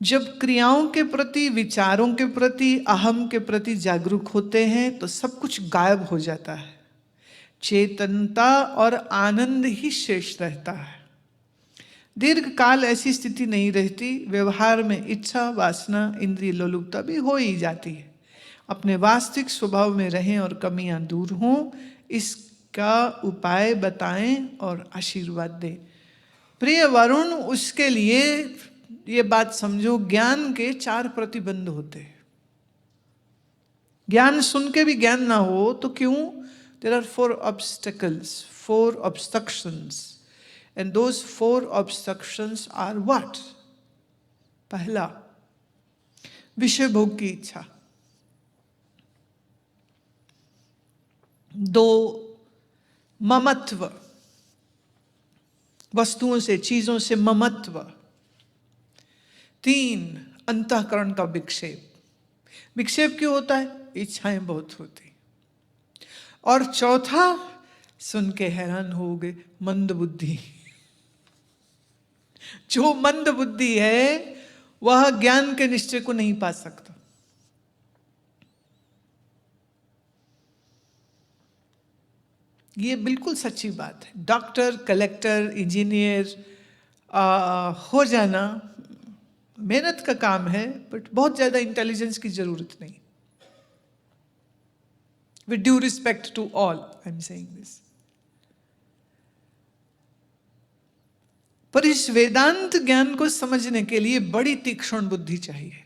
जब क्रियाओं के प्रति, विचारों के प्रति, अहम के प्रति जागरूक होते हैं तो सब कुछ गायब हो जाता है। चेतनता और आनंद ही शेष रहता है। दीर्घ काल ऐसी स्थिति नहीं रहती। व्यवहार में इच्छा, वासना, इंद्रिय लोलुपता भी हो ही जाती है। अपने वास्तविक स्वभाव में रहें और कमियां दूर हों, इसका उपाय बताएं और आशीर्वाद दें। प्रिय वरुण, उसके लिए ये बात समझो, ज्ञान के 4 प्रतिबंध होते हैं। ज्ञान सुन के भी ज्ञान ना हो तो क्यों? There are 4 obstacles, 4 obstructions, and those 4 obstructions are what? पहला, विषय भोग की इच्छा। 2, ममत्व, वस्तुओं से, चीजों से ममत्व। 3, अंतःकरण का विक्षेप। विक्षेप क्यों होता है? इच्छाएं बहुत होती। और चौथा, सुन के हैरान होगे, मंद बुद्धि। जो मंद बुद्धि है वह ज्ञान के निश्चय को नहीं पा सकता। ये बिल्कुल सच्ची बात है। डॉक्टर, कलेक्टर, इंजीनियर हो जाना मेहनत का काम है, बट बहुत ज्यादा इंटेलिजेंस की जरूरत नहीं। With due respect to all, I am saying this. पर इस वेदांत ज्ञान को समझने के लिए बड़ी तीक्ष्ण बुद्धि चाहिए।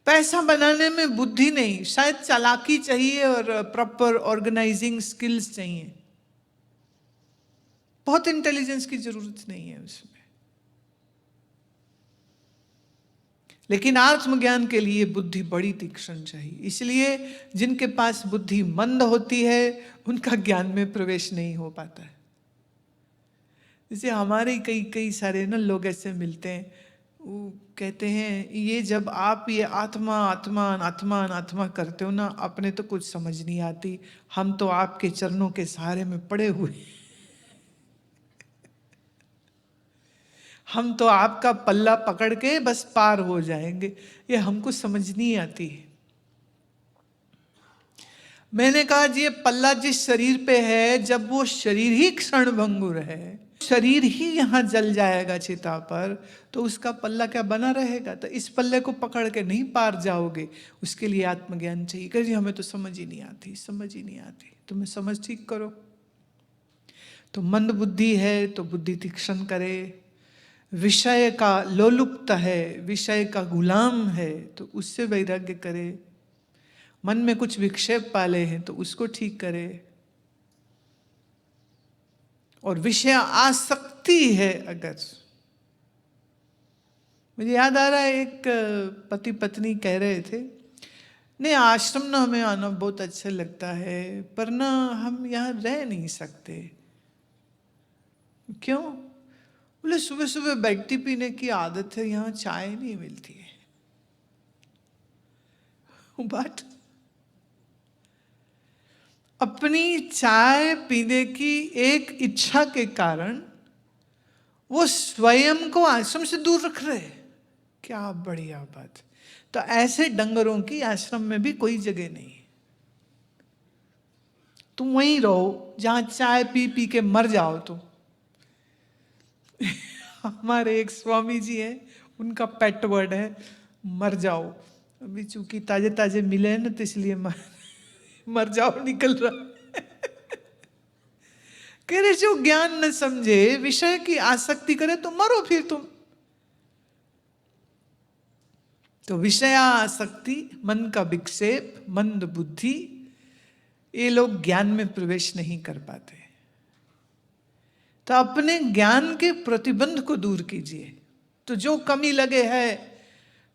पैसा बनाने में बुद्धि नहीं, शायद चालाकी चाहिए और प्रॉपर ऑर्गेनाइजिंग स्किल्स चाहिए। बहुत इंटेलिजेंस की जरूरत नहीं है उसमें। लेकिन आत्मज्ञान के लिए बुद्धि बड़ी तीक्ष्ण चाहिए। इसलिए जिनके पास बुद्धि मंद होती है उनका ज्ञान में प्रवेश नहीं हो पाता है। जैसे हमारे कई सारे ना लोग ऐसे मिलते हैं, वो कहते हैं ये जब आप ये आत्मा आत्मा आत्मा आत्मा करते हो ना, अपने तो कुछ समझ नहीं आती, हम तो आपके चरणों के सहारे में पड़े हुए, हम तो आपका पल्ला पकड़ के बस पार हो जाएंगे, ये हमको समझ नहीं आती है। मैंने कहा जी, ये पल्ला जिस शरीर पे है, जब वो शरीर ही क्षण भंगुर है, शरीर ही यहां जल जाएगा चिता पर, तो उसका पल्ला क्या बना रहेगा? तो इस पल्ले को पकड़ के नहीं पार जाओगे। उसके लिए आत्मज्ञान चाहिए। कह जी हमें तो समझ ही नहीं आती, समझ ही नहीं आती। तुम्हें समझ ठीक करो। तो मंद बुद्धि है तो बुद्धि तीक्ष्ण करे। विषय का लोलुप्त है, विषय का गुलाम है, तो उससे वैराग्य करे। मन में कुछ विक्षेप पाले हैं तो उसको ठीक करे। और विषय आसक्ति है अगर, मुझे याद आ रहा है एक पति पत्नी कह रहे थे, नहीं आश्रम ना हमें आना बहुत अच्छा लगता है, पर ना हम यहाँ रह नहीं सकते। क्यों? बोले सुबह सुबह बैठती पीने की आदत है, यहाँ चाय नहीं मिलती है। बट अपनी चाय पीने की एक इच्छा के कारण वो स्वयं को आश्रम से दूर रख रहे। क्या बढ़िया बात। तो ऐसे डंगरों की आश्रम में भी कोई जगह नहीं। तुम वहीं रहो जहां चाय पी पी के मर जाओ तुम। हमारे एक स्वामी जी हैं, उनका पेट वर्ड है मर जाओ। अभी चूंकि ताजे ताजे मिले हैं ना, तो इसलिए मर जाओ निकल रहा। कह रहे जो ज्ञान न समझे, विषय की आसक्ति करे तो मरो फिर तुम। तो विषय आसक्ति, मन का विक्षेप, मंद बुद्धि, ये लोग ज्ञान में प्रवेश नहीं कर पाते। तो अपने ज्ञान के प्रतिबंध को दूर कीजिए। तो जो कमी लगे है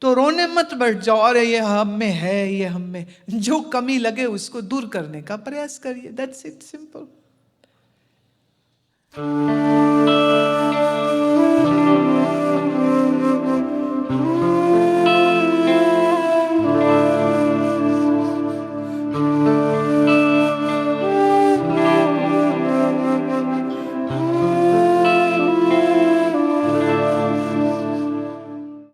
तो रोने मत बैठ जाओ, अरे ये हम में है, ये हम में। जो कमी लगे उसको दूर करने का प्रयास करिए। That's it, simple.